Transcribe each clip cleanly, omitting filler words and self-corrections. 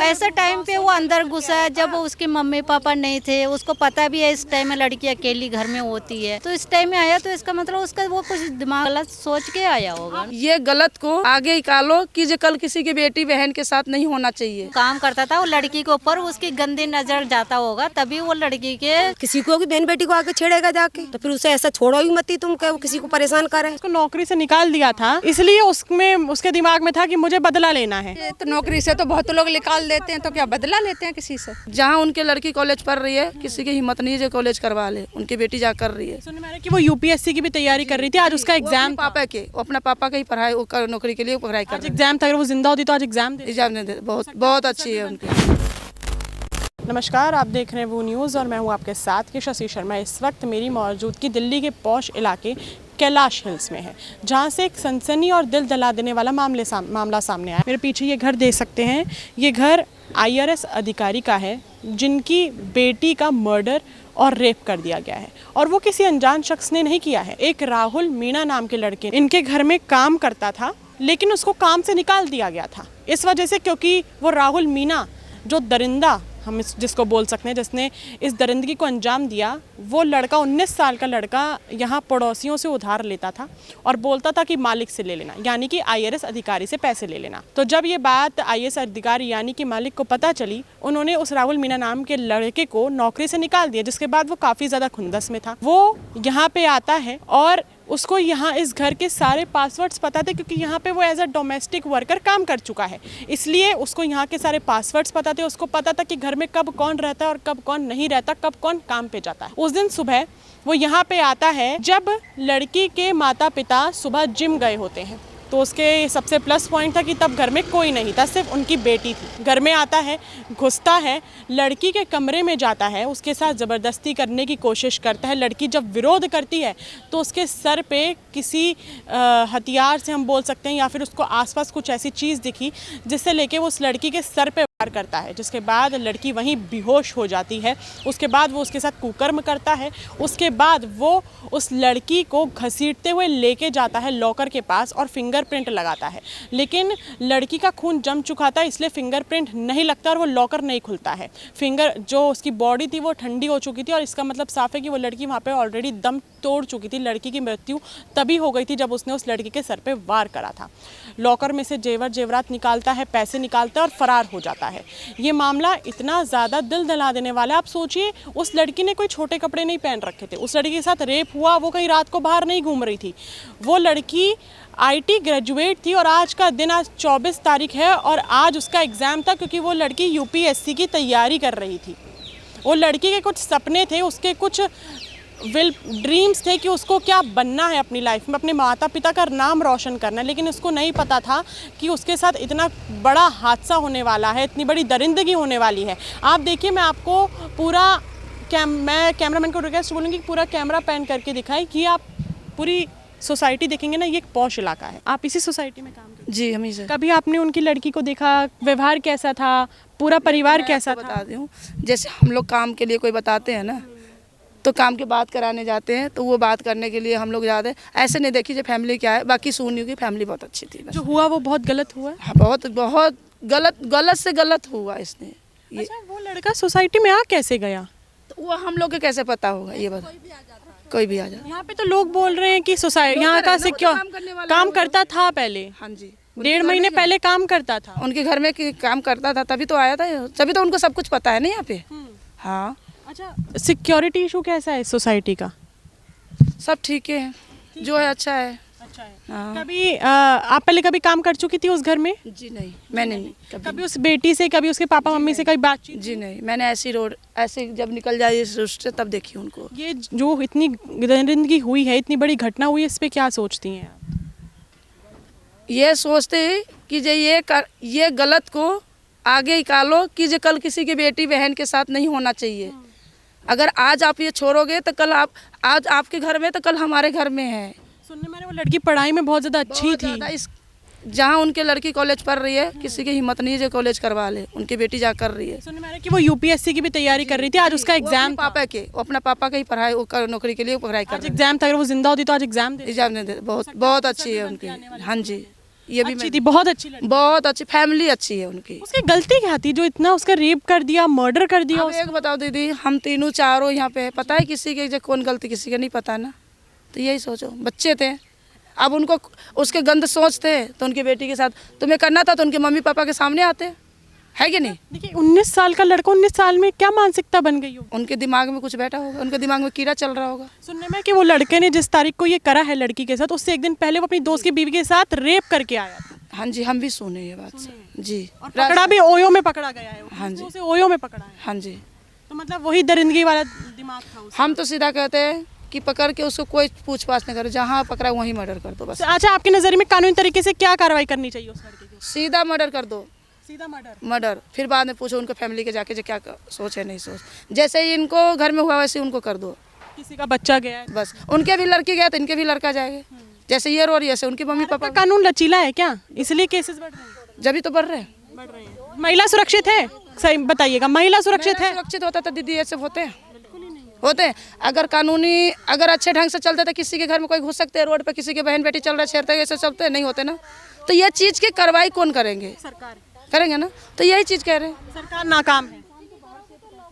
ऐसा टाइम पे वो अंदर घुसा जब उसके मम्मी पापा नहीं थे, उसको पता भी है इस टाइम में लड़की अकेली घर में होती है, तो इस टाइम में आया तो इसका मतलब उसका वो कुछ दिमाग गलत सोच के आया होगा। ये गलत को आगे निकालो कि जो कल किसी की बेटी बहन के साथ नहीं होना चाहिए। काम करता था वो लड़की के ऊपर, उसकी गंदी नजर जाता होगा, तभी वो लड़की के किसी को भी बहन बेटी को आके छेड़ेगा जाके, तो फिर उसे ऐसा छोड़ो ही मत तुम, क्या वो किसी को परेशान करे। उसको नौकरी से निकाल दिया था, इसलिए उसमें उसके दिमाग में था कि मुझे बदला लेना है। तो नौकरी से तो बहुत लोग निकाल देते हैं, तो क्या बदला लेते हैं किसी से। जहाँ उनके लड़की कॉलेज पढ़ रही है, किसी की हिम्मत नहीं है जो कॉलेज करवा ले, उनकी बेटी जा कर रही है। सुनने में आ रहा है कि वो यूपीएससी की भी तैयारी कर रही थी, आज उसका एग्जाम था। पापा के, वो अपना पापा का ही पढ़ाई, वो नौकरी के लिए पढ़ाई कर रही है। एग्जाम था, अगर वो जिंदा होती तो आज एग्जाम दे। बहुत अच्छी है उनकी। नमस्कार, आप देख रहे हैं वो न्यूज़ और मैं हूं आपके साथ के शशि शर्मा। इस वक्त मेरी मौजूदगी दिल्ली के पॉश इलाके कैलाश हिल्स में है, जहां से एक सनसनी और दिल दहला देने वाला मामला सामने आया। मेरे पीछे ये घर देख सकते हैं, ये घर IRS अधिकारी का है जिनकी बेटी का मर्डर और रेप कर दिया गया है, और वो किसी अनजान शख्स ने नहीं किया है। एक राहुल मीणा नाम के लड़के इनके घर में काम करता था, लेकिन उसको काम से निकाल दिया गया था इस वजह से क्योंकि वो राहुल मीणा जो दरिंदा हम जिसको बोल सकते हैं, जिसने इस दरिंदगी को अंजाम दिया, वो लड़का 19 साल का लड़का यहाँ पड़ोसियों से उधार लेता था और बोलता था कि मालिक से ले लेना, यानी कि IRS अधिकारी से पैसे ले लेना। तो जब ये बात IRS अधिकारी यानी कि मालिक को पता चली, उन्होंने उस राहुल मीणा नाम के लड़के को नौकरी से निकाल दिया, जिसके बाद वो काफ़ी ज़्यादा खुंदस में था। वो यहाँ पे आता है और उसको यहाँ इस घर के सारे पासवर्ड्स पता थे, क्योंकि यहाँ पे वो एज अ डोमेस्टिक वर्कर काम कर चुका है, इसलिए उसको यहाँ के सारे पासवर्ड्स पता थे। उसको पता था कि घर में कब कौन रहता है और कब कौन नहीं रहता, कब कौन काम पे जाता है। उस दिन सुबह वो यहाँ पे आता है जब लड़की के माता पिता सुबह जिम गए होते हैं, तो उसके सबसे प्लस पॉइंट था कि तब घर में कोई नहीं था, सिर्फ उनकी बेटी थी। घर में आता है, घुसता है, लड़की के कमरे में जाता है, उसके साथ ज़बरदस्ती करने की कोशिश करता है। लड़की जब विरोध करती है तो उसके सर पे किसी हथियार से हम बोल सकते हैं, या फिर उसको आसपास कुछ ऐसी चीज़ दिखी जिससे लेके वो उस लड़की के सर पे वार करता है, जिसके बाद लड़की वहीं बेहोश हो जाती है। उसके बाद वो उसके साथ कुकर्म करता है। उसके बाद वो उस लड़की को घसीटते हुए लेके जाता है लॉकर के पास और फिंगरप्रिंट लगाता है, लेकिन लड़की का खून जम चुका था, इसलिए फिंगरप्रिंट नहीं लगता और वो लॉकर नहीं खुलता है। जो उसकी बॉडी थी वो ठंडी हो चुकी थी, और इसका मतलब साफ है कि वो लड़की वहाँ पे ऑलरेडी दम तोड़ चुकी थी। लड़की की मृत्यु तभी हो गई थी जब उसने उस लड़की के सर पे वार करा था। लॉकर में से जेवरात निकालता है, पैसे निकालता है और फरार हो जाता है। ये मामला इतना ज़्यादा दिल दहला देने वाला है। आप सोचिए, उस लड़की ने कोई छोटे कपड़े नहीं पहन रखे थे, उस लड़की के साथ रेप हुआ, वो कहीं रात को बाहर नहीं घूम रही थी। वो लड़की IT ग्रेजुएट थी, और आज का दिन, आज 24 तारीख है, और आज उसका एग्ज़ाम था, क्योंकि वो लड़की UPSC की तैयारी कर रही थी। वो लड़की के कुछ सपने थे, उसके कुछ ड्रीम्स थे कि उसको क्या बनना है अपनी लाइफ में, अपने माता पिता का नाम रोशन करना है, लेकिन उसको नहीं पता था कि उसके साथ इतना बड़ा हादसा होने वाला है, इतनी बड़ी दरिंदगी होने वाली है। आप देखिए, मैं आपको पूरा मैं कैमरामैन को रिक्वेस्ट बोलूँगी कि पूरा कैमरा पैन करके दिखाए कि आप पूरी सोसाइटी देखेंगे ना, ये एक पॉश इलाका है। आप इसी सोसाइटी में काम करते हैं? जी, हमी से। कभी आपने उनकी लड़की को देखा, व्यवहार कैसा था, पूरा परिवार कैसा था? बता दूँ, जैसे हम लोग काम के लिए कोई बताते हैं ना, तो काम की बात कराने जाते हैं, तो वो बात करने के लिए हम लोग जाते हैं। ऐसे नहीं देखी जो फैमिली क्या है, बाकी सुनी की फैमिली बहुत अच्छी थी। जो हुआ वो बहुत गलत हुआ? हाँ, बहुत गलत से गलत हुआ इसने। अच्छा, वो लड़का सोसाइटी में आ कैसे गया? तो वो हम लोग के कैसे पता होगा, ये बता। कोई भी आ जाए। यहाँ पे तो लोग बोल रहे हैं कि सोसाइटी यहाँ का सिक्योर काम करता था पहले। हाँ जी, 1.5 महीने पहले काम करता था उनके घर में काम करता था, तभी तो आया था, तभी तो उनको सब कुछ पता है ना यहाँ पे। हाँ। अच्छा, सिक्योरिटी इशू कैसा है सोसाइटी का? सब ठीक है, जो है अच्छा है। अच्छा है। हाँ। कभी आप पहले कभी काम कर चुकी थी उस घर में? जी नहीं, मैंने नहीं कभी उस बेटी से, कभी उसके पापा मम्मी से कभी बातचीत? जी नहीं, मैंने ऐसे जब निकल जाए इस रोड से तब देखी उनको। ये जो इतनी दरिंदगी हुई है, इतनी बड़ी घटना हुई है, इस पे क्या सोचती हैं आप? ये सोचते हैं कि जो ये गलत को आगे निकालो कि जो कल किसी की बेटी बहन के साथ नहीं होना चाहिए। अगर आज आप ये छोड़ोगे तो कल आज आपके घर में, तो कल हमारे घर में है। सुनने में वो लड़की पढ़ाई में बहुत ज़्यादा अच्छी थी। जहाँ उनके लड़की कॉलेज पढ़ रही है, किसी की हिम्मत नहीं है जो कॉलेज करवा ले, उनकी बेटी जा कर रही है। सुनने में आ रहा है कि वो UPSC की भी तैयारी कर रही थी, आज उसका एग्जाम था। पापा के, वो अपना पापा का ही पढ़ाई, वो नौकरी के लिए पढ़ाई कर रही है। एग्जाम था, अगर वो जिंदा होती तो आज एग्जाम दे। बहुत अच्छी है उनकी। हाँ जी, ये भी अच्छी थी, बहुत अच्छी लड़की। बहुत अच्छी फैमिली अच्छी है उनकी। उसकी गलती क्या थी जो इतना उसका रेप कर दिया, मर्डर कर दिया? अब एक बताओ दीदी, हम तीनों चारों यहाँ पे पता है किसी के जो कौन गलती किसी के नहीं पता ना, तो यही सोचो बच्चे थे, अब उनको उसके गंद सोचते तो उनकी बेटी के साथ तुम्हें करना था तो उनके मम्मी पापा के सामने आते, है कि नहीं? देखिए 19 साल का लड़का 19 साल में क्या मानसिकता बन गई हो? उनके दिमाग में कुछ बैठा होगा, उनके दिमाग में कीड़ा चल रहा होगा। सुनने में कि वो लड़के ने जिस तारीख को ये करा है लड़की के साथ, उससे एक दिन पहले वो अपनी दोस्त की बीवी के साथ रेप करके आया था। हाँ जी, हम भी सुने ये बात जी। और पकड़ा भी ओयो में पकड़ा गया है। हाँ जी। उसे ओयो में पकड़ा है। हाँ जी, तो मतलब वही दरिंदगी वाला दिमाग था उसका। हम तो सीधा कहते हैं कि पकड़ के उसको कोई पूछ पाछ नहीं करे, जहाँ पकड़ा वहीं मर्डर कर दो बस। अच्छा, आपकी नज़र में कानूनी तरीके से क्या कार्रवाई करनी चाहिए उस लड़के की? सीधा मर्डर कर दो, सीधा मर्डर। मर्डर। फिर बाद में पूछो उनको फैमिली के जाके जो क्या सोच है नहीं सोच, जैसे ही इनको घर में हुआ वैसे उनको कर दो। किसी का बच्चा गया है, बस उनके भी लड़की गया तो इनके भी लड़का जाएगा, जैसे ये रो रही है ऐसे उनके मम्मी पापा। कानून लचीला है क्या, इसलिए केसेस बढ़ रहे हैं? जब ही तो बढ़ रहे हैं। महिला सुरक्षित है? सही बताइएगा, महिला सुरक्षित है? सुरक्षित होता तो दीदी ऐसे होते हैं। अगर कानूनी अगर अच्छे ढंग से चलते तो किसी के घर में कोई घुस सकते हैं, रोड पे किसी के बहन बेटी चल रहे छेड़ते ऐसे चलते नहीं होते ना, तो ये चीज़ की कार्रवाई कौन करेंगे? सरकार करेंगे ना, तो यही चीज़ कह रहे हैं। सरकार नाकाम है,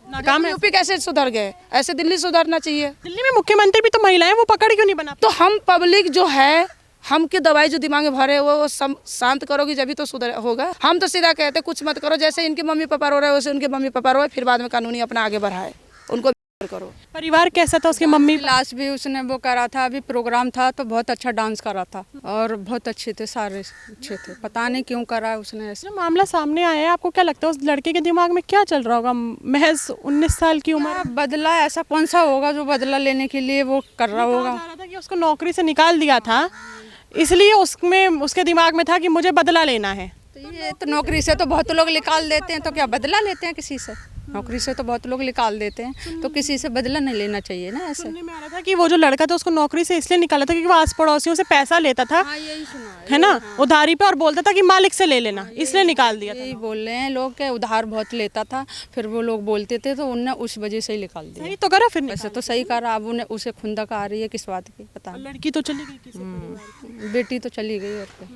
नाकाम है। यूपी कैसे सुधर गए, ऐसे दिल्ली सुधरना चाहिए। दिल्ली में मुख्यमंत्री भी तो महिला है, वो पकड़ क्यों नहीं बना? तो हम पब्लिक जो है, हम की दवाई जो दिमाग में भरे वो शांत करोगी जब भी तो सुधर होगा। हम तो सीधा कहते कुछ मत करो, जैसे इनके मम्मी पापा रो रहे हैं वैसे उनके मम्मी पापा रो, फिर बाद में कानूनी अपना आगे बढ़ाए, उनको करो। परिवार कैसा था उसकी मम्मी? क्लास भी उसने वो करा था, अभी प्रोग्राम था तो बहुत अच्छा डांस करा था और बहुत अच्छे थे, सारे अच्छे थे, पता नहीं क्यों करा है उसने ऐसे। जो मामला सामने आया है, आपको क्या लगता है उस लड़के के दिमाग में क्या चल रहा होगा? महज 19 साल की उम्र। बदला ऐसा कौन सा होगा जो बदला लेने के लिए वो कर रहा होगा? कहा जा रहा था कि उसको नौकरी से निकाल दिया था, इसलिए उसमें उसके दिमाग में था कि मुझे बदला लेना है। तो ये तो नौकरी से तो बहुत लोग निकाल देते हैं, तो क्या बदला लेते हैं किसी से? नौकरी से तो बहुत लोग निकाल देते हैं, तो किसी से बदला नहीं लेना चाहिए ना ऐसे। सुनने में आ रहा था कि वो जो लड़का था उसको नौकरी से इसलिए निकाला था क्योंकि वो आस पड़ोसियों से पैसा लेता था, हाँ यही सुना है ना, उधारी पे, और बोलता था कि मालिक से ले लेना, इसलिए निकाल दिया था। यही बोल रहे हैं लोग के उधार बहुत लेता था, फिर वो लोग बोलते थे तो उनने उस वजह से ही निकाल दिया। सही तो करा फिर वैसे तो सही करा, अब उन्हें उसे खुंदक आ रही है किस बात की पता नहीं। लड़की तो चली गई किसी परिवार की। बेटी तो चली गई और क्या,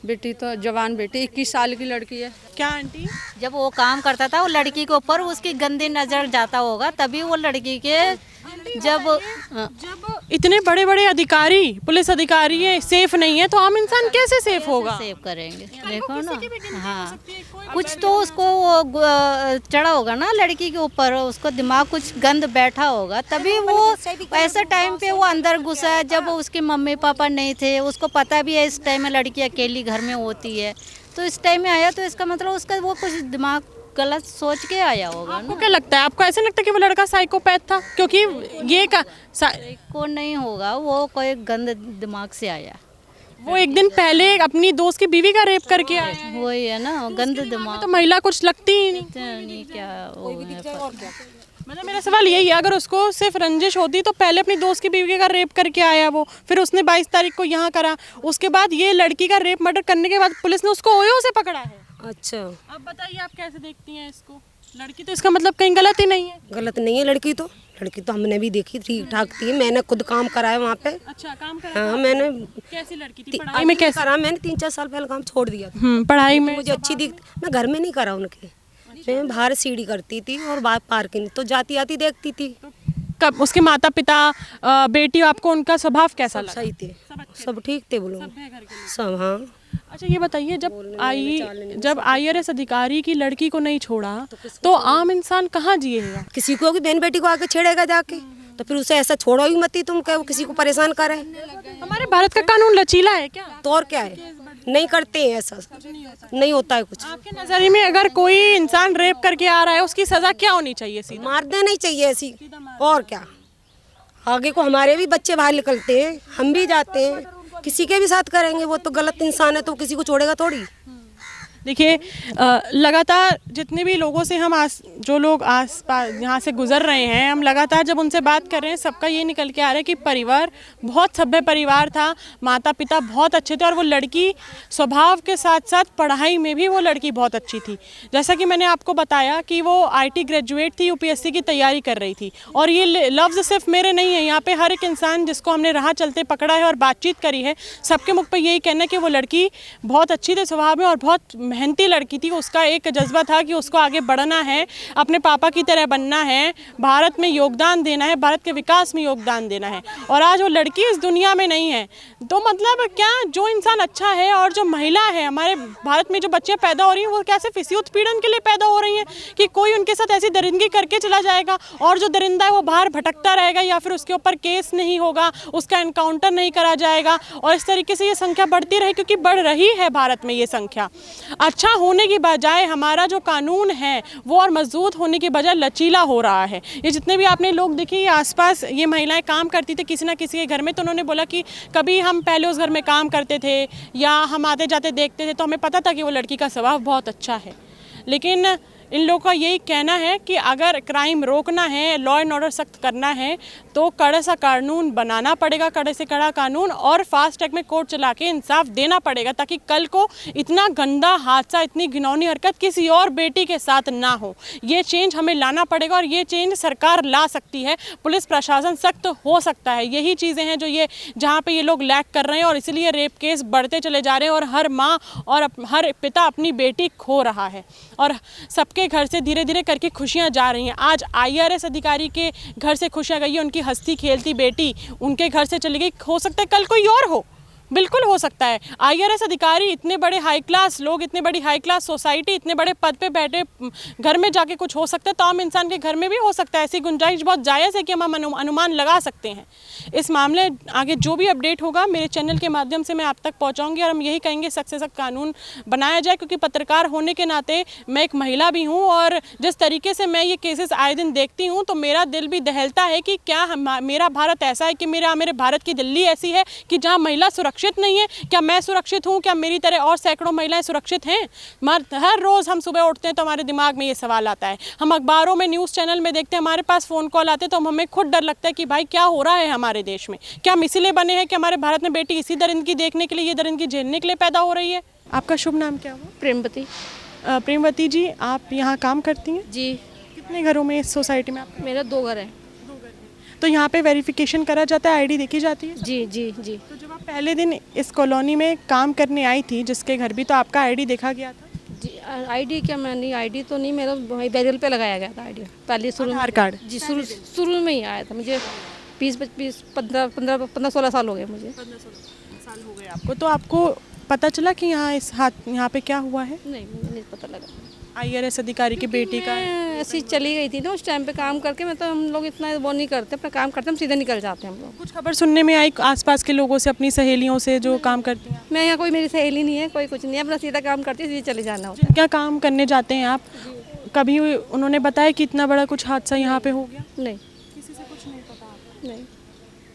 बेटी तो जवान बेटी 21 साल की लड़की है। क्या आंटी? जब वो काम करता था वो लड़की के ऊपर उसकी गंदी नजर जाता होगा, तभी वो लड़की के जब इतने बड़े बड़े अधिकारी, पुलिस अधिकारी है, सेफ नहीं है, तो आम इंसान कैसे सेफ होगा? सेव करेंगे, देखो ना। हाँ, कुछ तो उसको वो चढ़ा होगा ना लड़की के ऊपर, उसको दिमाग कुछ गंद बैठा होगा, तभी वो ऐसा टाइम पे वो अंदर घुसा है जब उसके मम्मी पापा नहीं थे। उसको पता भी है इस टाइम में लड़की अकेली घर में होती है, तो इस टाइम में आया, तो इसका मतलब उसका वो कुछ दिमाग गलत सोच के आया होगा आपको ना। क्या लगता है, आपको ऐसा लगता है कि वो लड़का साइकोपैथ था? क्योंकि ये को नहीं होगा, वो कोई गंद दिमाग से आया। वो एक दिन पहले अपनी दोस्त की बीवी का रेप करके आया है। वही है ना, गंद दिमाग तो महिला कुछ लगती ही नहीं। नहीं क्या वो है पता। मतलब मेरा सवाल यही है, अगर उसको सिर्फ रंजिश होती तो पहले अपनी दोस्त की बीवी का रेप करके आया वो, फिर उसने 22 तारीख को यहाँ करा, उसके बाद ये लड़की का रेप मर्डर करने के बाद पुलिस ने उसको ओयो से पकड़ा है। अच्छा, अब बताइए आप कैसे देखती हैं इसको? लड़की तो इसका मतलब कहीं गलत ही नहीं है। गलत नहीं है लड़की तो हमने भी देखी, ठीक ठाक थी, मैंने खुद काम कराया वहाँ पे। अच्छा, काम करा? हाँ, मैंने कैसी लड़की थी? पढ़ाई में कैसे करा? मैंने 3-4 साल पहले काम छोड़ दिया था। पढ़ाई में मुझे अच्छी दिख, मैं घर में नहीं करा उनके, मैं बाहर सीढ़ी करती थी और बाहर पार्किंग, तो जाती आती देखती थी। कब उसके माता पिता, बेटी, आपको उनका स्वभाव कैसा लगा? सही थे, सब ठीक थे वो लोग सब। हाँ, अच्छा ये बताइए, जब IRS अधिकारी की लड़की को नहीं छोड़ा तो आम इंसान कहाँ जिएगा? किसी को भी बहन बेटी को आके छेड़ेगा जाके, तो फिर उसे ऐसा छोड़ो ही मत ही तुम, क्या वो किसी को परेशान करे? हमारे भारत का कानून लचीला है क्या? तो और क्या है, नहीं करते हैं ऐसा, नहीं होता है कुछ। आपके नजरिए में अगर कोई इंसान रेप करके आ रहा है उसकी सजा क्या होनी चाहिए? सीधा मार देना ही चाहिए ऐसी, और क्या। आगे को हमारे भी बच्चे बाहर निकलते हैं, हम भी जाते हैं, किसी के भी साथ करेंगे, वो तो गलत इंसान है, तो किसी को छोड़ेगा थोड़ी। देखिए लगातार जितने भी लोगों से हम जो लोग आस पास यहाँ से गुजर रहे हैं, हम लगातार जब उनसे बात कर रहे हैं, सबका ये निकल के आ रहा है कि परिवार बहुत सभ्य परिवार था, माता पिता बहुत अच्छे थे और वो लड़की स्वभाव के साथ साथ पढ़ाई में भी वो लड़की बहुत अच्छी थी। जैसा कि मैंने आपको बताया कि वो IT ग्रेजुएट थी, UPSC की तैयारी कर रही थी। और ये लफ्ज़ सिर्फ मेरे नहीं है, यहाँ पे हर एक इंसान जिसको हमने राह चलते पकड़ा है और बातचीत करी है, सबके मुख पे यही कहना है कि वो लड़की बहुत अच्छी थी स्वभाव में और बहुत मेहनती लड़की थी। उसका एक जज्बा था कि उसको आगे बढ़ना है, अपने पापा की तरह बनना है, भारत में योगदान देना है, भारत के विकास में योगदान देना है। और आज वो लड़की इस दुनिया में नहीं है। तो मतलब क्या, जो इंसान अच्छा है और जो महिला है, हमारे भारत में जो बच्चियाँ पैदा हो रही हैं वो क्या सिर्फ इसी उत्पीड़न के लिए पैदा हो रही हैं कि कोई उनके साथ ऐसी दरिंदगी करके चला जाएगा और जो दरिंदा है वो बाहर भटकता रहेगा या फिर उसके ऊपर केस नहीं होगा, उसका एनकाउंटर नहीं करा जाएगा और इस तरीके से ये संख्या बढ़ती रही, क्योंकि बढ़ रही है भारत में ये संख्या। अच्छा होने की बजाय हमारा जो कानून है वो और मजबूत होने की बजाय लचीला हो रहा है। ये जितने भी आपने लोग देखे, ये आसपास ये महिलाएं काम करती थी किसी ना किसी के घर में, तो उन्होंने बोला कि कभी हम पहले उस घर में काम करते थे या हम आते जाते देखते थे तो हमें पता था कि वो लड़की का स्वभाव बहुत अच्छा है। लेकिन इन लोगों का यही कहना है कि अगर क्राइम रोकना है, लॉ एंड ऑर्डर सख्त करना है तो कड़े सा कानून बनाना पड़ेगा, कड़े से कड़ा कानून, और फास्ट ट्रैक में कोर्ट चला के इंसाफ देना पड़ेगा ताकि कल को इतना गंदा हादसा, इतनी घिनौनी हरकत किसी और बेटी के साथ ना हो। ये चेंज हमें लाना पड़ेगा और ये चेंज सरकार ला सकती है, पुलिस प्रशासन सख्त हो सकता है। यही चीज़ें हैं जो ये जहाँ पे ये लोग लैक कर रहे हैं और इसलिए रेप केस बढ़ते चले जा रहे हैं और हर माँ और हर पिता अपनी बेटी खो रहा है और सबके घर से धीरे धीरे करके खुशियां जा रही हैं। आज IRS अधिकारी के घर से खुशियां गई है, उनकी हंसती खेलती बेटी उनके घर से चली गई। हो सकता है कल कोई और हो, बिल्कुल हो सकता है। IRS अधिकारी, इतने बड़े हाई क्लास लोग, इतने बड़ी हाई क्लास सोसाइटी, इतने बड़े पद पे बैठे घर में जाके कुछ हो सकता है, तो आम इंसान के घर में भी हो सकता है। ऐसी गुंजाइश बहुत जायज़ है कि हम अनुमान लगा सकते हैं। इस मामले आगे जो भी अपडेट होगा मेरे चैनल के माध्यम से मैं आप तक पहुंचाऊंगी और हम यही कहेंगे सख्त से सख्त कानून बनाया जाए, क्योंकि पत्रकार होने के नाते मैं एक महिला भी हूँ और जिस तरीके से मैं ये केसेस आए दिन देखती हूँ तो मेरा दिल भी दहलता है कि क्या मेरा भारत ऐसा है कि मेरे भारत की दिल्ली ऐसी है कि जहाँ महिला सुरक्षित नहीं है? क्या मैं सुरक्षित हूँ? क्या मेरी तरह और सैकड़ों महिलाएं सुरक्षित हैं? हर रोज़ हम सुबह उठते हैं तो हमारे दिमाग में ये सवाल आता है। हम अखबारों में, न्यूज़ चैनल में देखते हैं, हमारे पास फ़ोन कॉल आते हैं तो हमें खुद डर लगता है कि भाई क्या हो रहा है हमारे देश में? क्या हम इसीलिए बने हैं कि हमारे भारत में बेटी इसी दरिंदगी देखने के लिए, ये दरिंदगी झेलने के लिए पैदा हो रही है? आपका शुभ नाम क्या हुआ? प्रेमवती। प्रेमवती जी, आप यहाँ काम करती हैं? जी। कितने घरों में इस सोसाइटी में आप? मेरा 2 घर है। तो यहाँ पे वेरिफिकेशन करा जाता है, ID देखी जाती है? जी जी जी। तो जब आप पहले दिन इस कॉलोनी में काम करने आई थी जिसके घर भी, तो आपका ID देखा गया था? जी ID क्या, मैं नहीं, ID तो नहीं, मेरा बैरियल पे लगाया गया था ID पहले शुरू में। आधार कार्ड? जी, शुरू में ही आया था। मुझे 15-16 साल हो गए मुझे। 15-16 साल हो गए आपको। तो आपको पता चला कि यहाँ पे क्या हुआ है? नहीं, मुझे नहीं पता लगा। IRS अधिकारी की बेटी का? मैं ऐसी चली गई थी ना उस टाइम पे काम करके, मैं तो हम लोग इतना वो नहीं करते, अपना काम करते हम सीधे निकल जाते हैं हम लोग। कुछ खबर सुनने में आई आसपास के लोगों से, अपनी सहेलियों से जो काम करती हैं? मैं यहाँ, कोई मेरी सहेली नहीं है, कोई कुछ नहीं है, अपना सीधा काम करती है, सीधे चले जाना होता है। क्या काम करने जाते हैं आप, कभी उन्होंने बताया कि इतना बड़ा कुछ हादसा यहाँ पे हो गया? नहीं, किसी से कुछ नहीं पता? नहीं।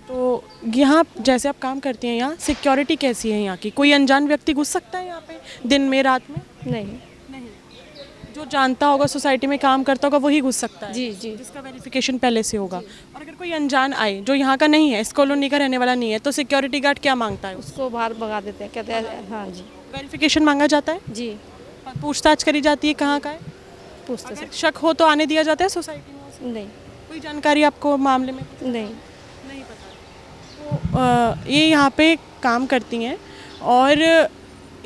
तो यहाँ जैसे आप काम करती हैं, यहाँ सिक्योरिटी कैसी है यहाँ की? कोई अनजान व्यक्ति घुस सकता है यहाँ पे दिन में, रात में? नहीं। जो जानता होगा, सोसाइटी में काम करता होगा, वही घुस सकता है? जी जी। जिसका वेरिफिकेशन पहले से होगा। और अगर कोई अनजान आए जो यहाँ का नहीं है, इस कॉलोनी का रहने वाला नहीं है, तो सिक्योरिटी गार्ड क्या मांगता है? उसको बाहर भगा देते हैं, कहते हैं। हाँ जी। वेरिफिकेशन मांगा जाता है? जी। पूछताछ करी जाती है कहाँ का है? पूछते अगर शक हो तो आने दिया जाता है सोसाइटी में? नहीं। कोई जानकारी आपको मामले में? नहीं। नहीं पता। तो ये यहाँ पे काम करती हैं और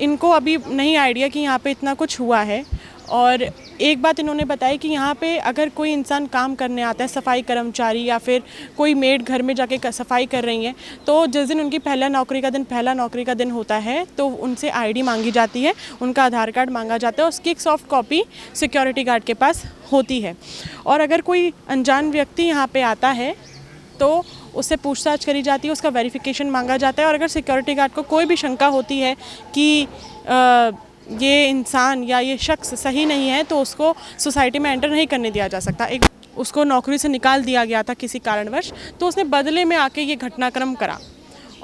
इनको अभी नहीं आइडिया कि यहाँ पे इतना कुछ हुआ है। और एक बात इन्होंने बताई कि यहाँ पे अगर कोई इंसान काम करने आता है, सफाई कर्मचारी या फिर कोई मेड घर में जाके सफाई कर रही हैं, तो जिस दिन उनकी पहला नौकरी का दिन होता है तो उनसे ID मांगी जाती है, उनका आधार कार्ड मांगा जाता है, उसकी एक सॉफ्ट कॉपी सिक्योरिटी गार्ड के पास होती है। और अगर कोई अनजान व्यक्ति यहाँ पे आता है तो उससे पूछताछ करी जाती है, उसका वेरिफिकेशन मांगा जाता है। और अगर सिक्योरिटी गार्ड को कोई भी शंका होती है कि ये इंसान या ये शख्स सही नहीं है तो उसको सोसाइटी में एंटर नहीं करने दिया जा सकता। एक उसको नौकरी से निकाल दिया गया था किसी कारणवश, तो उसने बदले में आके ये घटनाक्रम करा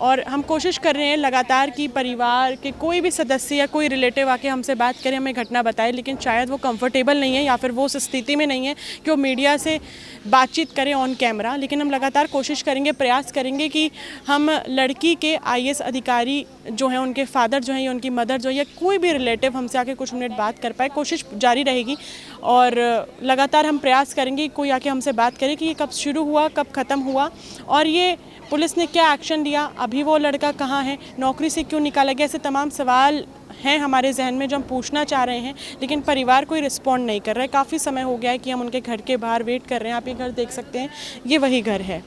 और हम कोशिश कर रहे हैं लगातार कि परिवार के कोई भी सदस्य या कोई रिलेटिव आके हमसे बात करे, हमें घटना बताए, लेकिन शायद वो कंफर्टेबल नहीं है या फिर वो उस स्थिति में नहीं है कि वो मीडिया से बातचीत करें ऑन कैमरा। लेकिन हम लगातार कोशिश करेंगे, प्रयास करेंगे कि हम लड़की के IAS अधिकारी जो हैं, उनके फादर जो हैं या उनकी मदर जो है या कोई भी रिलेटिव हमसे आके कुछ मिनट बात कर पाए। कोशिश जारी रहेगी और लगातार हम प्रयास करेंगे कि कोई आके हमसे बात करे कि ये कब शुरू हुआ, कब ख़त्म हुआ और ये पुलिस ने क्या एक्शन लिया, अभी वो लड़का कहाँ है, नौकरी से क्यों निकाला गया। ऐसे तमाम सवाल हैं हमारे जहन में जो हम पूछना चाह रहे हैं, लेकिन परिवार कोई रिस्पॉन्ड नहीं कर रहा है। काफ़ी समय हो गया है कि हम उनके घर के बाहर वेट कर रहे हैं। आप ये घर देख सकते हैं, ये वही घर है।